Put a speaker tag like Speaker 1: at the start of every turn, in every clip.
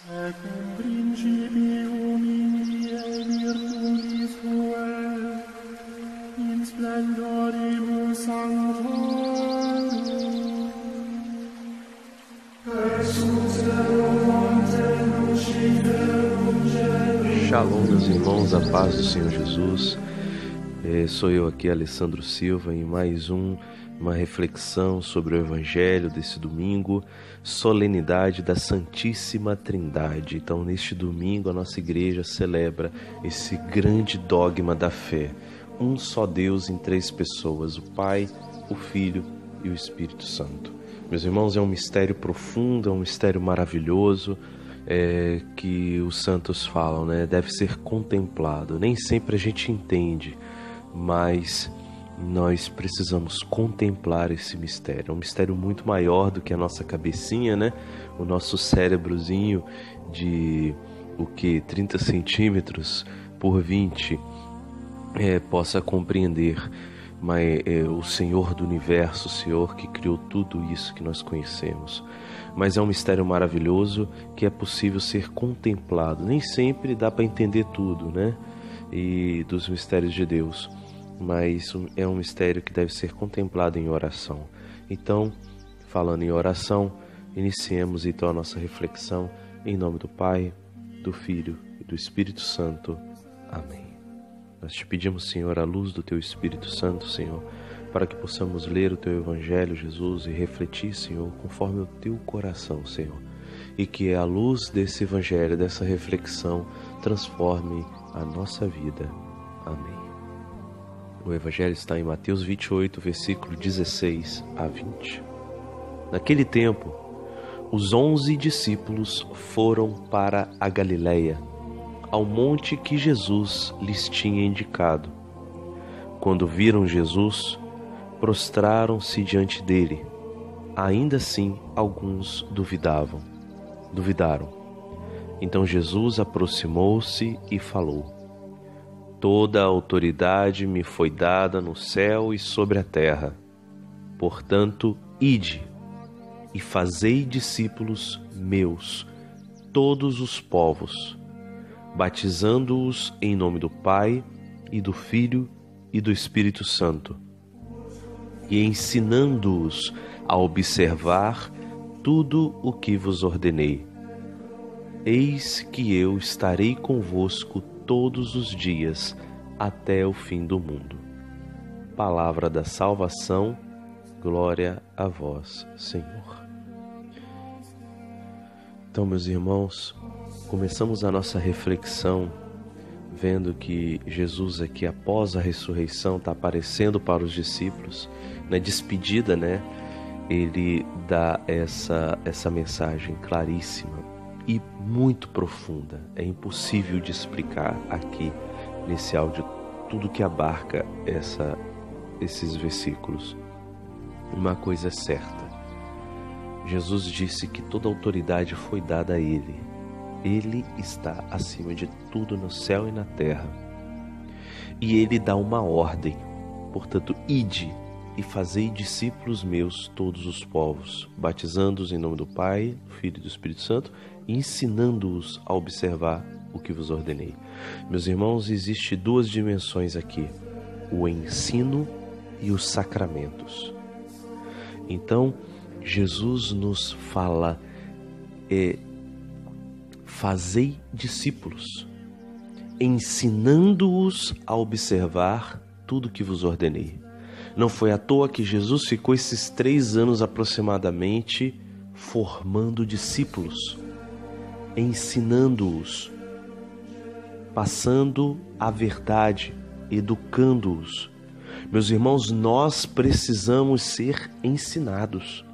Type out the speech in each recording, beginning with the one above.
Speaker 1: Et in principium in die virtutis tuae, in splendoribus sanctorum,
Speaker 2: Shalom, meus irmãos, a paz do Senhor Jesus. Sou eu aqui, Alessandro Silva, em mais uma reflexão sobre o Evangelho desse domingo, solenidade da Santíssima Trindade. Então, neste domingo, a nossa igreja celebra esse grande dogma da fé. Um só Deus em três pessoas, o Pai, o Filho e o Espírito Santo. Meus irmãos, é um mistério profundo, é um mistério maravilhoso, que os santos falam, né? Deve ser contemplado. Nem sempre a gente entende, mas nós precisamos contemplar esse mistério. É um mistério muito maior do que a nossa cabecinha, né? O nosso cérebrozinho de 30 centímetros por 20 possa compreender. Mas o Senhor do Universo, o Senhor que criou tudo isso que nós conhecemos. Mas é um mistério maravilhoso que é possível ser contemplado. Nem sempre dá para entender tudo, né? E dos mistérios de Deus. Mas é um mistério que deve ser contemplado em oração. Então, falando em oração, iniciemos então a nossa reflexão em nome do Pai, do Filho e do Espírito Santo. Amém. Nós te pedimos, Senhor, a luz do Teu Espírito Santo, Senhor, para que possamos ler o Teu Evangelho, Jesus, e refletir, Senhor, conforme o Teu coração, Senhor. E que a luz desse Evangelho, dessa reflexão, transforme a nossa vida. Amém. O Evangelho está em Mateus 28, versículo 16 a 20. Naquele tempo, os 11 discípulos foram para a Galileia, ao monte que Jesus lhes tinha indicado. Quando viram Jesus, prostraram-se diante dele. Ainda assim, alguns duvidaram. Então Jesus aproximou-se e falou: Toda a autoridade me foi dada no céu e sobre a terra. Portanto, ide e fazei discípulos meus, todos os povos, batizando-os em nome do Pai e do Filho e do Espírito Santo, e ensinando-os a observar tudo o que vos ordenei. Eis que eu estarei convosco todos os dias até o fim do mundo. Palavra da salvação, glória a vós, Senhor. Então, meus irmãos, começamos a nossa reflexão vendo que Jesus aqui, após a ressurreição, está aparecendo para os discípulos. Na despedida, né, ele dá essa mensagem claríssima e muito profunda. É impossível de explicar aqui nesse áudio tudo que abarca esses versículos. Uma coisa é certa: Jesus disse que toda autoridade foi dada a Ele. Ele está acima de tudo no céu e na terra. E Ele dá uma ordem. Portanto, ide e fazei discípulos meus todos os povos, batizando-os em nome do Pai, do Filho e do Espírito Santo, e ensinando-os a observar o que vos ordenei. Meus irmãos, existem duas dimensões aqui: o ensino e os sacramentos. Então, Jesus nos fala, fazei discípulos, ensinando-os a observar tudo que vos ordenei. Não foi à toa que Jesus ficou esses 3 anos aproximadamente formando discípulos, ensinando-os, passando a verdade, educando-os. Meus irmãos, nós precisamos ser ensinados.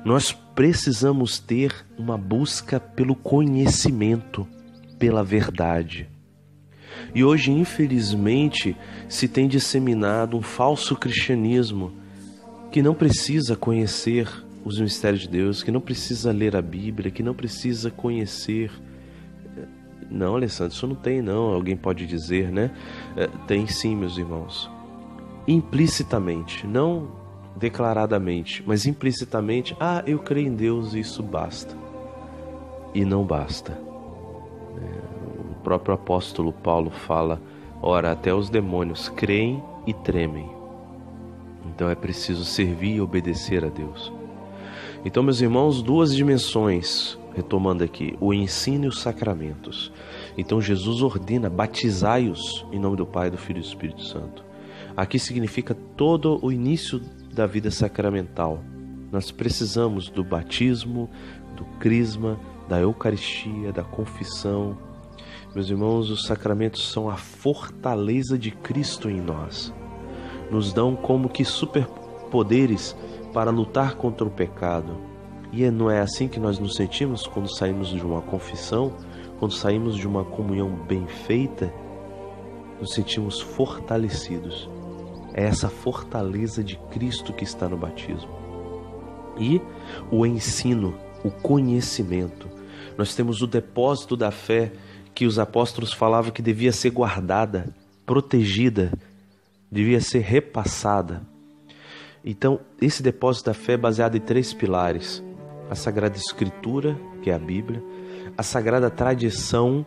Speaker 2: Nós precisamos ter uma busca pelo conhecimento, pela verdade. E hoje, infelizmente, se tem disseminado um falso cristianismo que não precisa conhecer os mistérios de Deus, que não precisa ler a Bíblia, que não precisa conhecer. Não, Alessandro, isso não tem não, alguém pode dizer, né? Tem sim, meus irmãos. Implicitamente, não declaradamente, mas implicitamente, eu creio em Deus e isso basta. e não basta. O próprio apóstolo Paulo fala: ora, até os demônios creem e tremem. Então é preciso servir e obedecer a Deus. Então, meus irmãos, duas dimensões, retomando aqui, o ensino e os sacramentos. Então Jesus ordena: batizai-os em nome do Pai, do Filho e do Espírito Santo. Aqui significa todo o início da vida sacramental. Nós precisamos do batismo, do crisma, da Eucaristia, da confissão. Meus irmãos, os sacramentos são a fortaleza de Cristo em nós. Nos dão como que superpoderes para lutar contra o pecado. E não é assim que nós nos sentimos quando saímos de uma confissão, quando saímos de uma comunhão bem feita? Nos sentimos fortalecidos. É essa fortaleza de Cristo que está no batismo. E o ensino, o conhecimento. Nós temos o depósito da fé que os apóstolos falavam que devia ser guardada, protegida, devia ser repassada. Então, esse depósito da fé é baseado em 3 pilares: a Sagrada Escritura, que é a Bíblia, a Sagrada Tradição,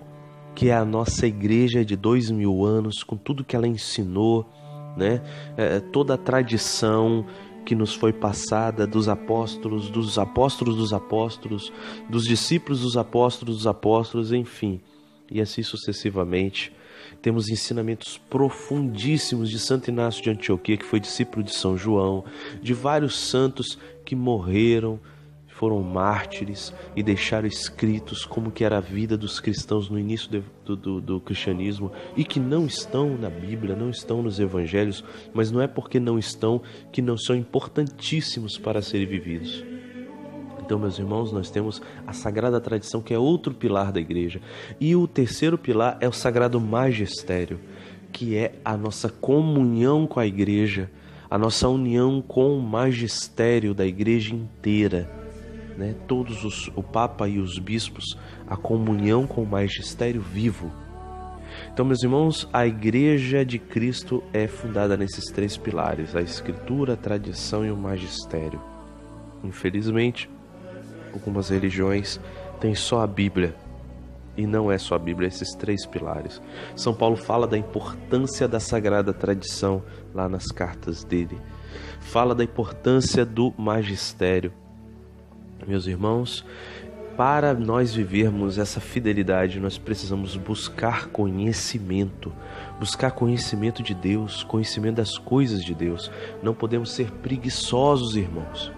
Speaker 2: que é a nossa igreja de 2000 anos, com tudo que ela ensinou, né? Toda a tradição que nos foi passada dos apóstolos, dos apóstolos dos apóstolos, dos discípulos dos apóstolos, enfim, e assim sucessivamente. Temos ensinamentos profundíssimos de Santo Inácio de Antioquia, que foi discípulo de São João, de vários santos que morreram, foram mártires e deixaram escritos como que era a vida dos cristãos no início do cristianismo, e que não estão na Bíblia, não estão nos evangelhos, mas não é porque não estão que não são importantíssimos para serem vividos. Então, meus irmãos, nós temos a Sagrada Tradição, que é outro pilar da igreja. E o terceiro pilar é o Sagrado Magistério, que é a nossa comunhão com a igreja, a nossa união com o magistério da igreja inteira, né? O Papa e os bispos, a comunhão com o magistério vivo. Então, meus irmãos, a igreja de Cristo é fundada nesses 3 pilares: a Escritura, a tradição e o magistério. Infelizmente, algumas religiões têm só a Bíblia, e não é só a Bíblia, esses 3 pilares. São Paulo fala da importância da Sagrada Tradição lá nas cartas dele, fala da importância do magistério. Meus irmãos, para nós vivermos essa fidelidade, nós precisamos buscar conhecimento de Deus, conhecimento das coisas de Deus. Não podemos ser preguiçosos, irmãos.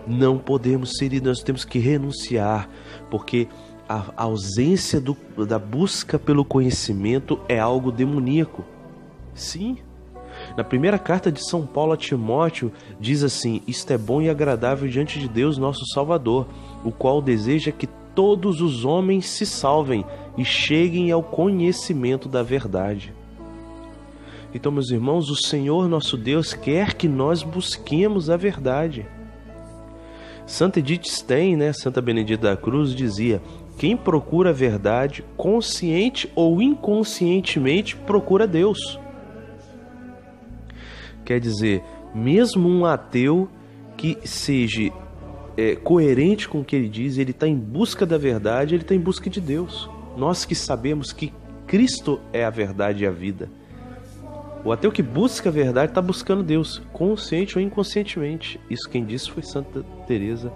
Speaker 2: Não podemos ser, nós temos que renunciar, porque a ausência da busca pelo conhecimento é algo demoníaco. Sim. Na primeira carta de São Paulo a Timóteo diz assim: isto é bom e agradável diante de Deus nosso Salvador, o qual deseja que todos os homens se salvem e cheguem ao conhecimento da verdade. Então, meus irmãos, o Senhor nosso Deus quer que nós busquemos a verdade. Santa Edith Stein, Santa Benedita da Cruz, dizia: quem procura a verdade, consciente ou inconscientemente, procura Deus. Quer dizer, mesmo um ateu que seja coerente com o que ele diz, ele está em busca da verdade, ele está em busca de Deus. Nós que sabemos que Cristo é a verdade e a vida. O ateu que busca a verdade está buscando Deus, consciente ou inconscientemente. Isso quem disse foi Santa Teresa,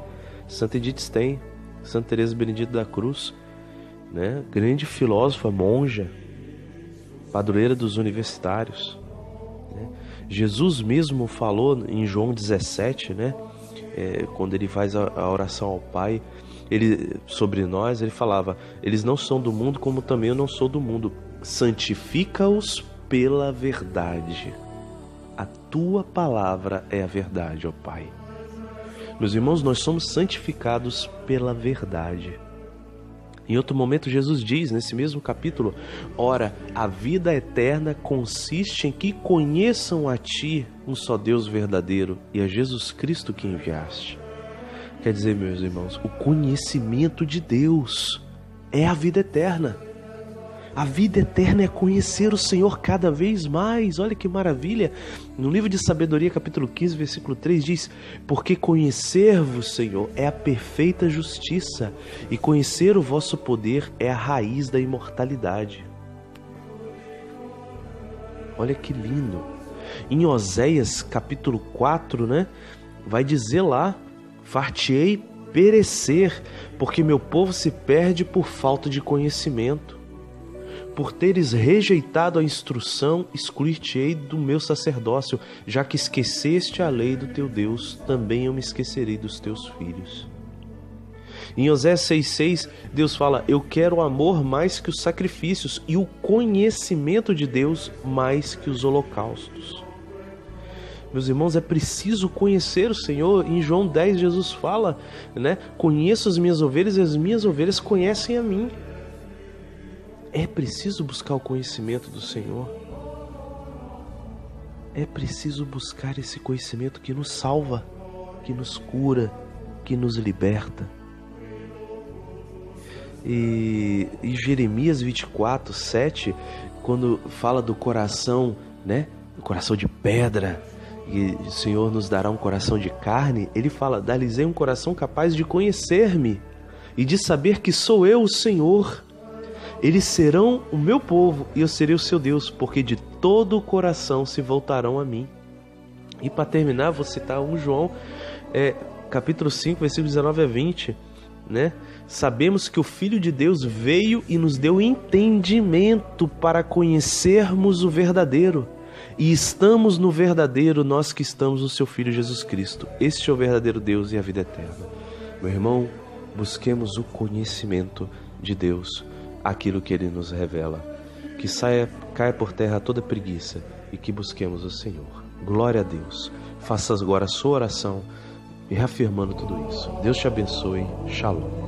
Speaker 2: Santa Edith Stein, Santa Teresa Benedita da Cruz, grande filósofa, monja, padroeira dos universitários. Jesus mesmo falou em João 17, quando ele faz a oração ao Pai, sobre nós, ele falava: eles não são do mundo, como também eu não sou do mundo. Santifica-os pela verdade. A tua palavra é a verdade, ó Pai. Meus irmãos, nós somos santificados pela verdade. Em outro momento, Jesus diz, nesse mesmo capítulo: ora, a vida eterna consiste em que conheçam a Ti, um só Deus verdadeiro, e a Jesus Cristo que enviaste. Quer dizer, meus irmãos, o conhecimento de Deus é a vida eterna. A vida eterna é conhecer o Senhor cada vez mais. Olha que maravilha. No livro de Sabedoria, capítulo 15, versículo 3 diz: porque conhecer-vos, Senhor, é a perfeita justiça, e conhecer o vosso poder é a raiz da imortalidade. Olha que lindo. Em Oséias capítulo 4, né, vai dizer lá: far-te-ei perecer, porque meu povo se perde por falta de conhecimento. Por teres rejeitado a instrução, excluir-te-ei do meu sacerdócio, já que esqueceste a lei do teu Deus, também eu me esquecerei dos teus filhos. Em Oséias 6,6, Deus fala: eu quero o amor mais que os sacrifícios e o conhecimento de Deus mais que os holocaustos. Meus irmãos, é preciso conhecer o Senhor. Em João 10, Jesus fala, né? Conheço as minhas ovelhas e as minhas ovelhas conhecem a mim. É preciso buscar o conhecimento do Senhor. É preciso buscar esse conhecimento que nos salva, que nos cura, que nos liberta. E Jeremias 24, 7, quando fala do coração, né? O coração de pedra, e o Senhor nos dará um coração de carne, ele fala: dar-lhes-ei um coração capaz de conhecer-me e de saber que sou eu o Senhor. Eles serão o meu povo e eu serei o seu Deus, porque de todo o coração se voltarão a mim. E para terminar, vou citar 1 João, capítulo 5, versículos 19 a 20, né? Sabemos que o Filho de Deus veio e nos deu entendimento para conhecermos o verdadeiro. E estamos no verdadeiro, nós que estamos no seu Filho Jesus Cristo. Este é o verdadeiro Deus e a vida eterna. Meu irmão, busquemos o conhecimento de Deus, aquilo que Ele nos revela. Que caia por terra toda preguiça e que busquemos o Senhor. Glória a Deus. Faça agora a sua oração e reafirmando tudo isso. Deus te abençoe. Shalom.